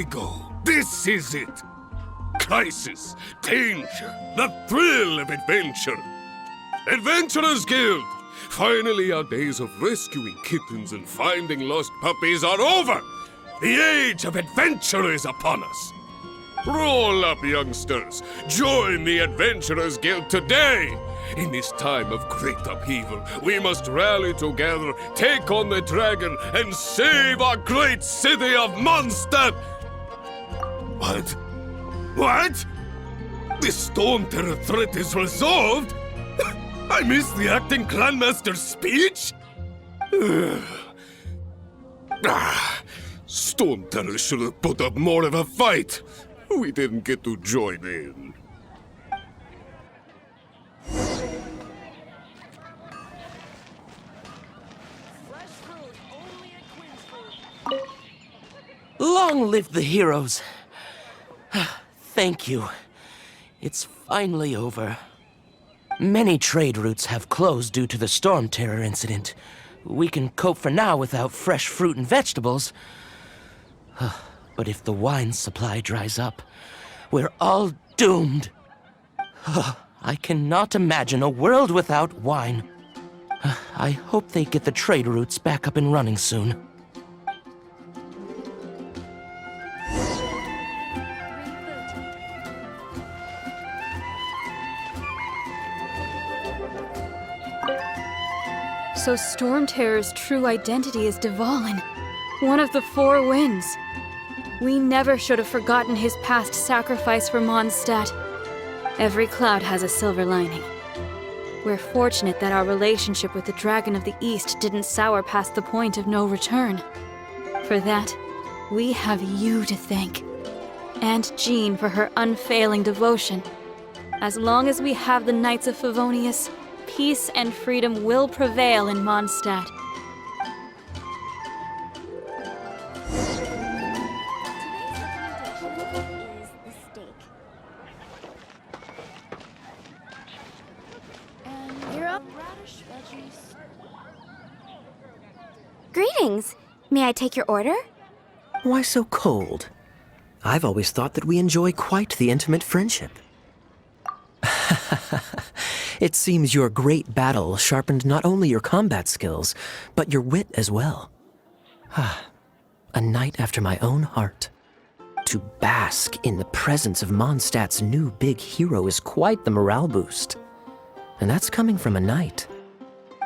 we go. This is it. Crisis, danger, the thrill of adventure. Adventurers Guild! Finally, our days of rescuing kittens and finding lost puppies are over! The age of adventure is upon us! Roll up, youngsters! Join the Adventurers Guild today! In this time of great upheaval, we must rally together, take on the dragon, and save our great city of Mondstadt! What? What? The Storm Terror threat is resolved? I missed the acting clanmaster's speech? Storm Terror should have put up more of a fight. We didn't get to join in. Long live the heroes. Thank you. It's finally over. Many trade routes have closed due to the Storm Terror incident. We can cope for now without fresh fruit and vegetables. But if the wine supply dries up, we're all doomed. I cannot imagine a world without wine. I hope they get the trade routes back up and running soon. So Storm Terror's true identity is Dvalin, one of the Four Winds. We never should have forgotten his past sacrifice for Mondstadt. Every cloud has a silver lining. We're fortunate that our relationship with the Dragon of the East didn't sour past the point of no return. For that, we have you to thank. And Jean for her unfailing devotion. As long as we have the Knights of Favonius, peace and freedom will prevail in Mondstadt. Greetings. May I take your order? Why so cold? I've always thought that we enjoy quite the intimate friendship. It seems your great battle sharpened not only your combat skills, but your wit as well. A knight after my own heart. To bask in the presence of Mondstadt's new big hero is quite the morale boost. And that's coming from a knight.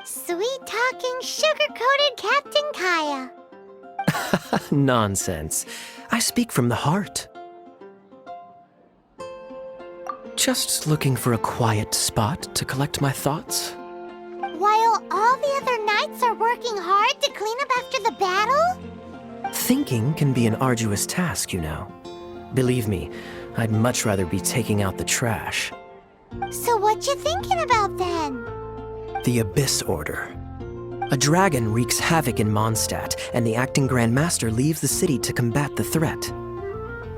Sweet-talking, sugar-coated Captain Kaya. Nonsense. I speak from the heart. Just looking for a quiet spot to collect my thoughts. While all the other knights are working hard to clean up after the battle? Thinking can be an arduous task, you know. Believe me, I'd much rather be taking out the trash. So what you thinking about then? The Abyss Order. A dragon wreaks havoc in Mondstadt, and the acting Grand Master leaves the city to combat the threat.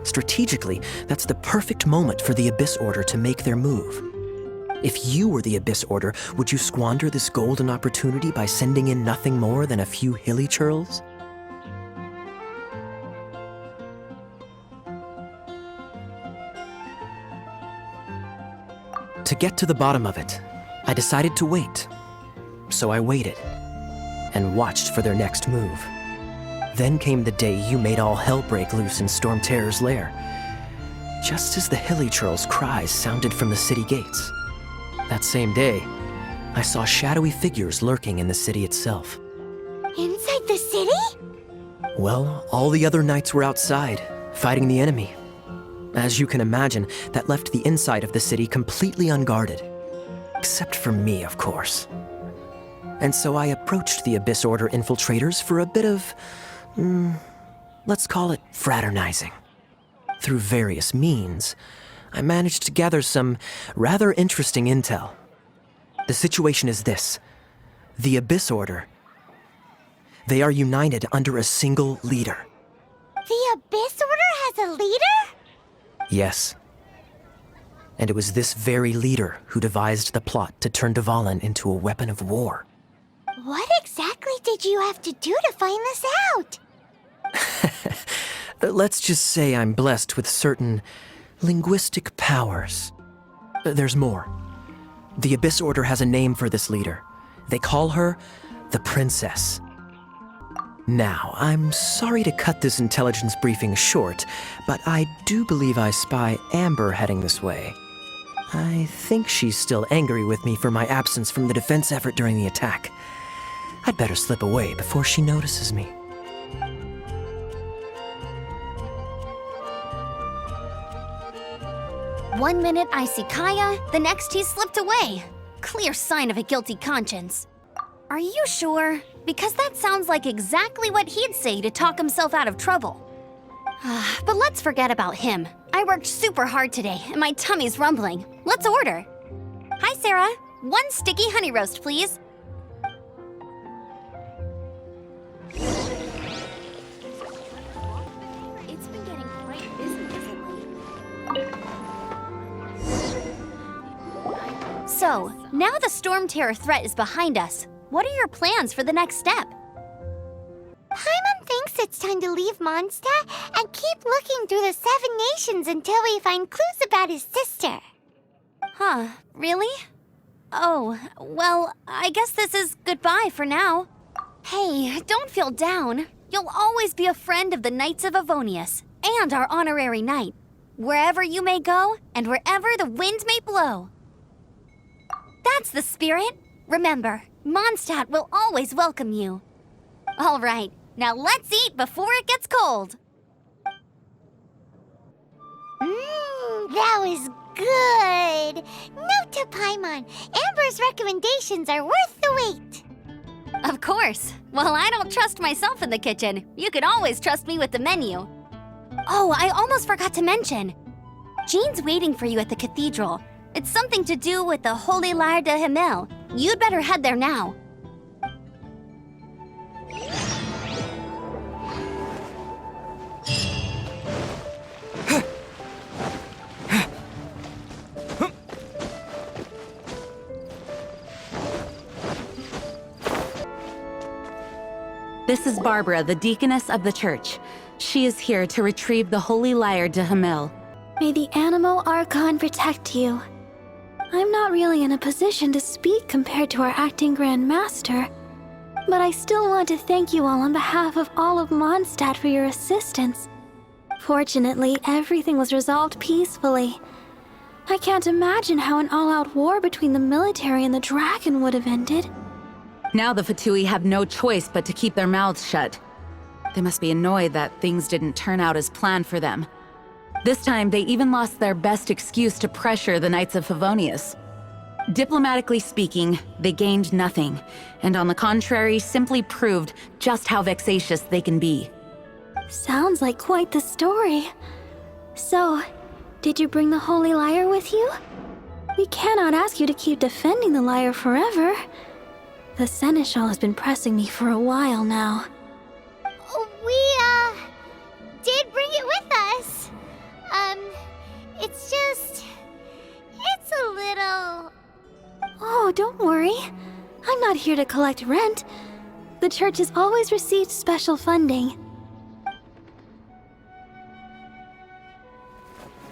Strategically, that's the perfect moment for the Abyss Order to make their move. If you were the Abyss Order, would you squander this golden opportunity by sending in nothing more than a few hilly churls? To get to the bottom of it, I decided to wait. So I waited, and watched for their next move. Then came the day you made all hell break loose in Storm Terror's lair. Just as the hilly churl's cries sounded from the city gates. That same day, I saw shadowy figures lurking in the city itself. Inside the city? Well, all the other knights were outside, fighting the enemy. As you can imagine, that left the inside of the city completely unguarded. Except for me, of course. And so I approached the Abyss Order infiltrators for a bit of, let's call it fraternizing. Through various means, I managed to gather some rather interesting intel. The situation is this. The Abyss Order, they are united under a single leader. The Abyss Order has a leader? Yes. And it was this very leader who devised the plot to turn Dvalin into a weapon of war. What exactly did you have to do to find this out? Let's just say I'm blessed with certain linguistic powers. There's more. The Abyss Order has a name for this leader. They call her the Princess. Now, I'm sorry to cut this intelligence briefing short, but I do believe I spy Amber heading this way. I think she's still angry with me for my absence from the defense effort during the attack. I'd better slip away before she notices me. One minute I see Kaya, the next he's slipped away. Clear sign of a guilty conscience. Are you sure? Because that sounds like exactly what he'd say to talk himself out of trouble. But let's forget about him. I worked super hard today, and my tummy's rumbling. Let's order. Hi, Sarah. 1 sticky honey roast, please. It's been getting quite busy recently. So, now the Storm Terror threat is behind us. What are your plans for the next step? Paimon thinks it's time to leave Mondstadt and keep looking through the 7 nations until we find clues about his sister. Huh, really? Oh, well, I guess this is goodbye for now. Hey, don't feel down. You'll always be a friend of the Knights of Avonius and our honorary knight. Wherever you may go and wherever the wind may blow. That's the spirit. Remember, Mondstadt will always welcome you. All right, now let's eat before it gets cold. That was good. Note to Paimon, Amber's recommendations are worth the wait. Of course. Well, I don't trust myself in the kitchen. You can always trust me with the menu. Oh, I almost forgot to mention. Jean's waiting for you at the cathedral. It's something to do with the Holy Lyre de Himmel. You'd better head there now. This is Barbara, the deaconess of the church. She is here to retrieve the Holy Lyre de Himmel. May the Animo Archon protect you. I'm not really in a position to speak compared to our acting Grand Master, but I still want to thank you all on behalf of all of Mondstadt for your assistance. Fortunately, everything was resolved peacefully. I can't imagine how an all-out war between the military and the dragon would have ended. Now the Fatui have no choice but to keep their mouths shut. They must be annoyed that things didn't turn out as planned for them. This time, they even lost their best excuse to pressure the Knights of Favonius. Diplomatically speaking, they gained nothing, and on the contrary, simply proved just how vexatious they can be. Sounds like quite the story. So, did you bring the Holy Lyre with you? We cannot ask you to keep defending the Lyre forever. The Seneschal has been pressing me for a while now. We, did bring it with us. It's a little... Oh, don't worry. I'm not here to collect rent. The church has always received special funding.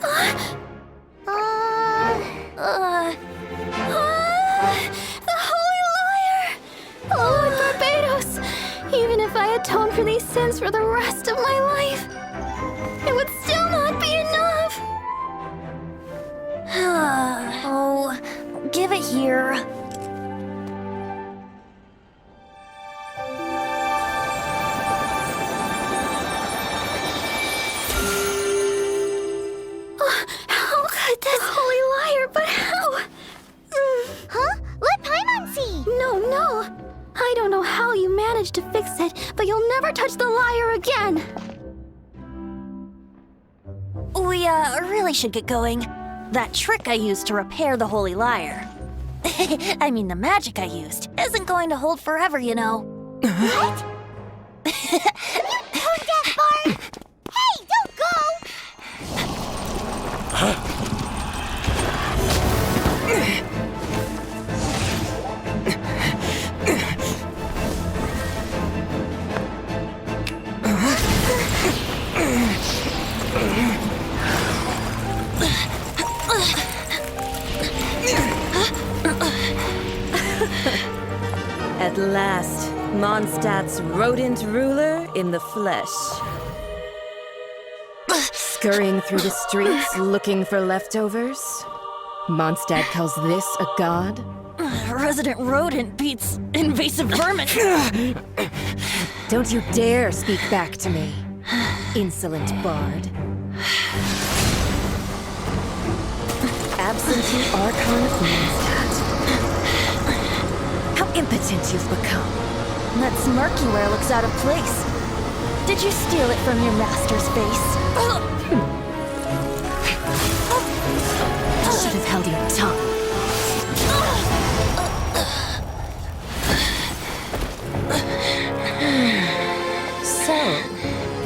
The Holy Lyre! Lord Barbados! Even if I atone for these sins for the rest of my life, it would still not be enough! Oh, give it here. How could this Holy Lyre, but how? Huh? Let Paimon see! No. I don't know how you managed to fix it, but you'll never touch the lyre again! We, really should get going. That trick I used to repair the Holy Lyre. I mean, the magic I used isn't going to hold forever, you know. What? You tone-deaf bard! Hey, don't go! At last, Mondstadt's rodent ruler in the flesh. Scurrying through the streets looking for leftovers? Mondstadt calls this a god? Resident rodent beats invasive vermin. Don't you dare speak back to me, insolent bard. Absentee Archon of Mondstadt. How impotent you've become. That smirky wear looks out of place. Did you steal it from your master's face? Should have held your tongue. So,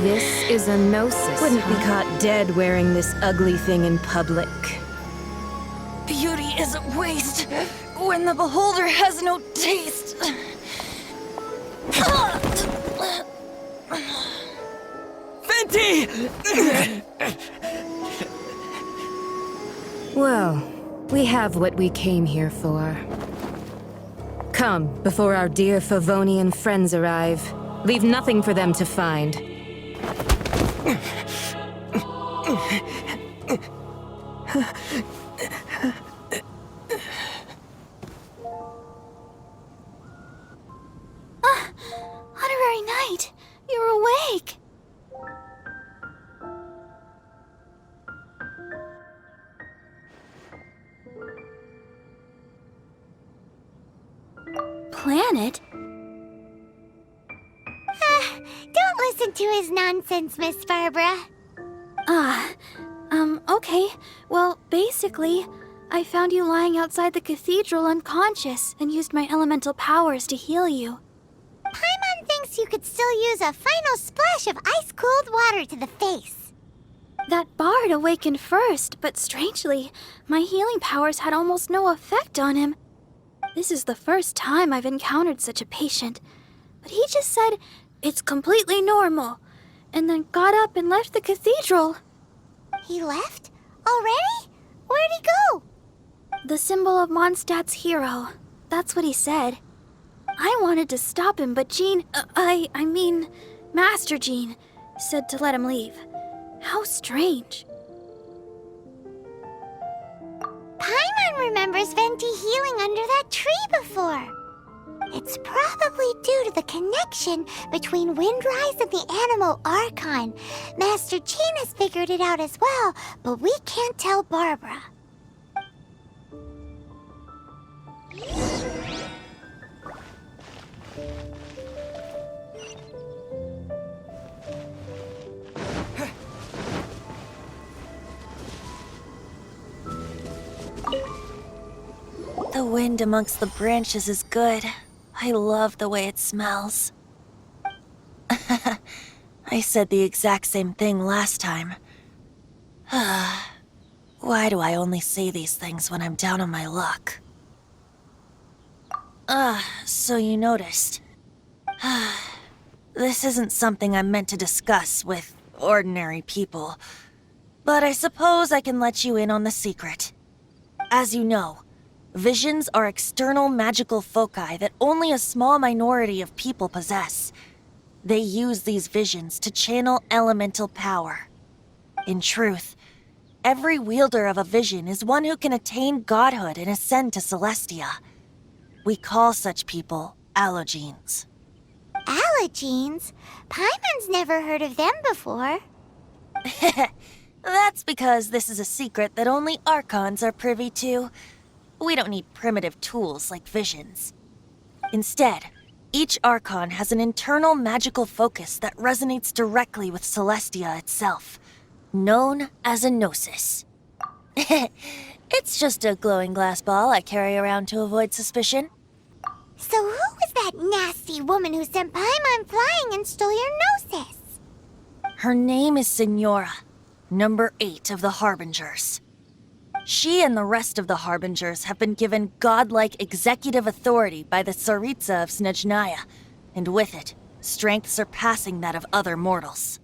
this is a gnosis. Wouldn't be caught dead wearing this ugly thing in public. Beauty is a waste when the beholder has no taste. Venti! Well, we have what we came here for. Come, before our dear Favonian friends arrive. Leave nothing for them to find. Honorary Knight, you're awake. Planet? Don't listen to his nonsense, Miss Barbara. Okay. Well, basically, I found you lying outside the cathedral unconscious and used my elemental powers to heal you. Paimon thinks you could still use a final splash of ice-cold water to the face. That bard awakened first, but strangely, my healing powers had almost no effect on him. This is the first time I've encountered such a patient, but he just said it's completely normal, and then got up and left the cathedral. He left? Already? Where'd he go? The symbol of Mondstadt's hero. That's what he said. I wanted to stop him, but Master Jean, said to let him leave. How strange. Paimon remembers Venti healing under that tree before. It's probably due to the connection between Windrise and the Animal Archon. Master Jean has figured it out as well, but we can't tell Barbara. The wind amongst the branches is good. I love the way it smells. I said the exact same thing last time. Why do I only say these things when I'm down on my luck? So you noticed. This isn't something I'm meant to discuss with ordinary people, but I suppose I can let you in on the secret. As you know, visions are external magical foci that only a small minority of people possess. They use these visions to channel elemental power. In truth, every wielder of a vision is one who can attain godhood and ascend to Celestia. We call such people allogenes. Allogenes? Paimon's never heard of them before. That's because this is a secret that only Archons are privy to. We don't need primitive tools like visions. Instead, each Archon has an internal magical focus that resonates directly with Celestia itself, known as a gnosis. It's just a glowing glass ball I carry around to avoid suspicion. So who was that nasty woman who sent Paimon flying and stole your gnosis? Her name is Signora, number 8 of the Harbingers. She and the rest of the Harbingers have been given godlike executive authority by the Tsaritsa of Snezhnaya, and with it, strength surpassing that of other mortals.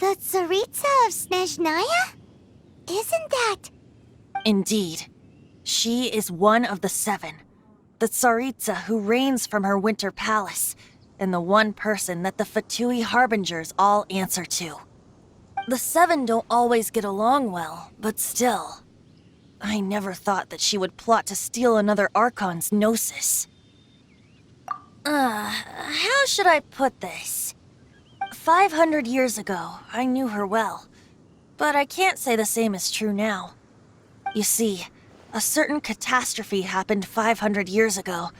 The Tsaritsa of Snezhnaya? Isn't that... Indeed. She is one of the 7, the Tsaritsa who reigns from her winter palace, and the one person that the Fatui Harbingers all answer to. The seven don't always get along well, but still. I never thought that she would plot to steal another Archon's Gnosis. How should I put this? 500 years ago, I knew her well, but I can't say the same is true now. You see, a certain catastrophe happened 500 years ago,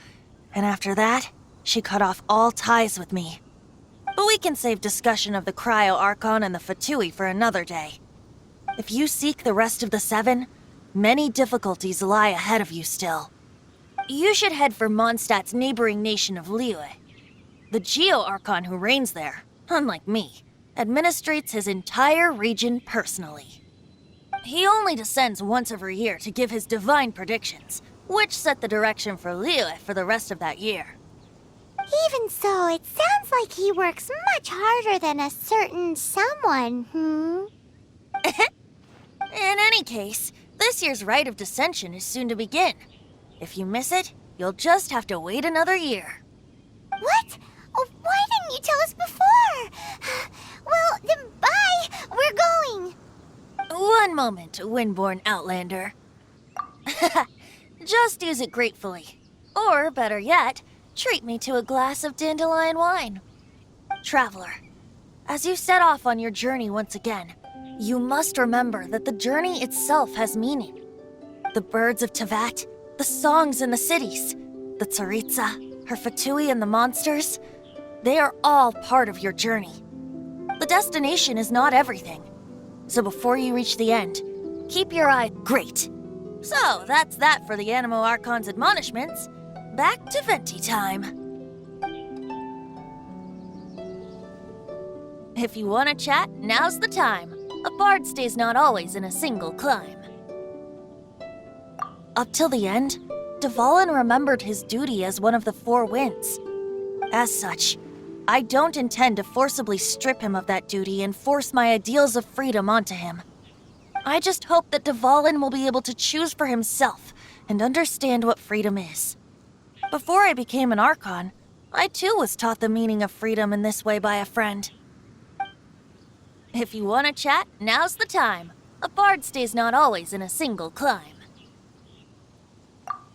and after that, she cut off all ties with me. But we can save discussion of the Cryo Archon and the Fatui for another day. If you seek the rest of the seven, many difficulties lie ahead of you still. You should head for Mondstadt's neighboring nation of Liyue. The Geo Archon who reigns there, unlike me, administrates his entire region personally. He only descends once every year to give his divine predictions, which set the direction for Liyue for the rest of that year. Even so, it sounds like he works much harder than a certain someone, In any case, this year's Rite of Descension is soon to begin. If you miss it, you'll just have to wait another year. What? Oh, why didn't you tell us before? Well, then bye! We're going! One moment, Windborn Outlander. Just use it gratefully. Or, better yet, treat me to a glass of dandelion wine. Traveler, as you set off on your journey once again, you must remember that the journey itself has meaning. The birds of Tevat, the songs in the cities, the Tsaritsa, her Fatui and the monsters, they are all part of your journey. The destination is not everything. So before you reach the end, keep your eye great. So that's that for the Animo Archon's admonishments. Back to Venti time. If you want to chat, now's the time. A bard stays not always in a single climb. Up till the end, Dvalin remembered his duty as one of the Four Winds. As such, I don't intend to forcibly strip him of that duty and force my ideals of freedom onto him. I just hope that Dvalin will be able to choose for himself and understand what freedom is. Before I became an Archon, I too was taught the meaning of freedom in this way by a friend. If you want to chat, now's the time. A bard stays not always in a single climb.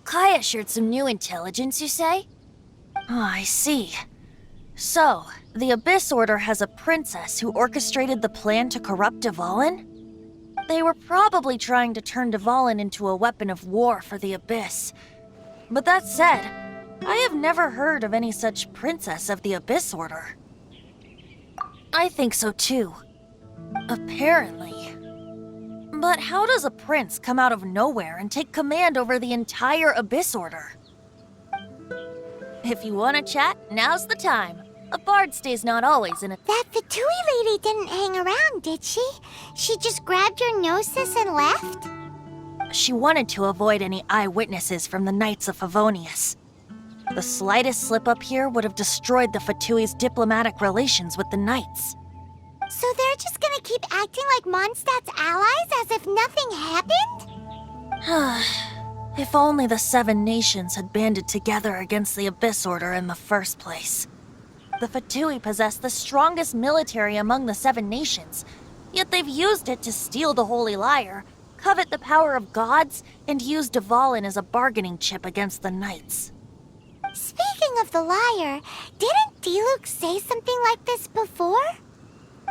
Kaya shared some new intelligence, you say? Oh, I see. So, the Abyss Order has a princess who orchestrated the plan to corrupt Dvalin? They were probably trying to turn Dvalin into a weapon of war for the Abyss. But that said, I have never heard of any such princess of the Abyss Order. I think so too. Apparently. But how does a prince come out of nowhere and take command over the entire Abyss Order? If you want to chat, now's the time. A bard stays not always in a— That Fatui lady didn't hang around, did she? She just grabbed your Gnosis and left? She wanted to avoid any eyewitnesses from the Knights of Favonius. The slightest slip-up here would have destroyed the Fatui's diplomatic relations with the Knights. So they're just gonna keep acting like Mondstadt's allies as if nothing happened? If only the Seven Nations had banded together against the Abyss Order in the first place. The Fatui possess the strongest military among the Seven Nations, yet they've used it to steal the Holy Lyre, covet the power of gods, and use Dvalin as a bargaining chip against the Knights. Speaking of the lyre, didn't Diluc say something like this before?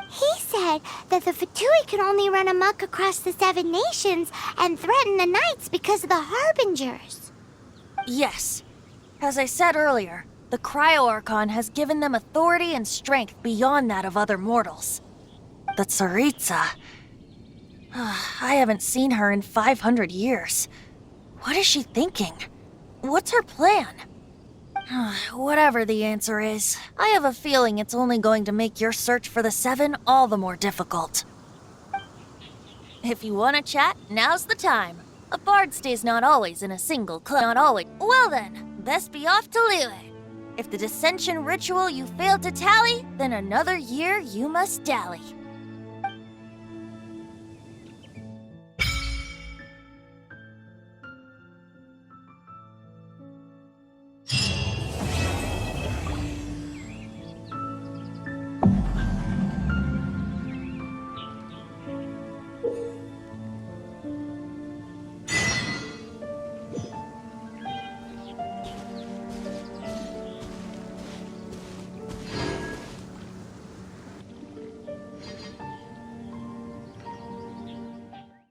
He said that the Fatui could only run amok across the Seven Nations and threaten the Knights because of the Harbingers. Yes. As I said earlier, the Cryo Archon has given them authority and strength beyond that of other mortals. The Tsaritsa... I haven't seen her in 500 years. What is she thinking? What's her plan? Whatever the answer is, I have a feeling it's only going to make your search for the Seven all the more difficult. If you want to chat, now's the time. A bard stays not always in a single climb. Not always. Well then, best be off to Liyue. If the dissension ritual you failed to tally, then another year you must dally.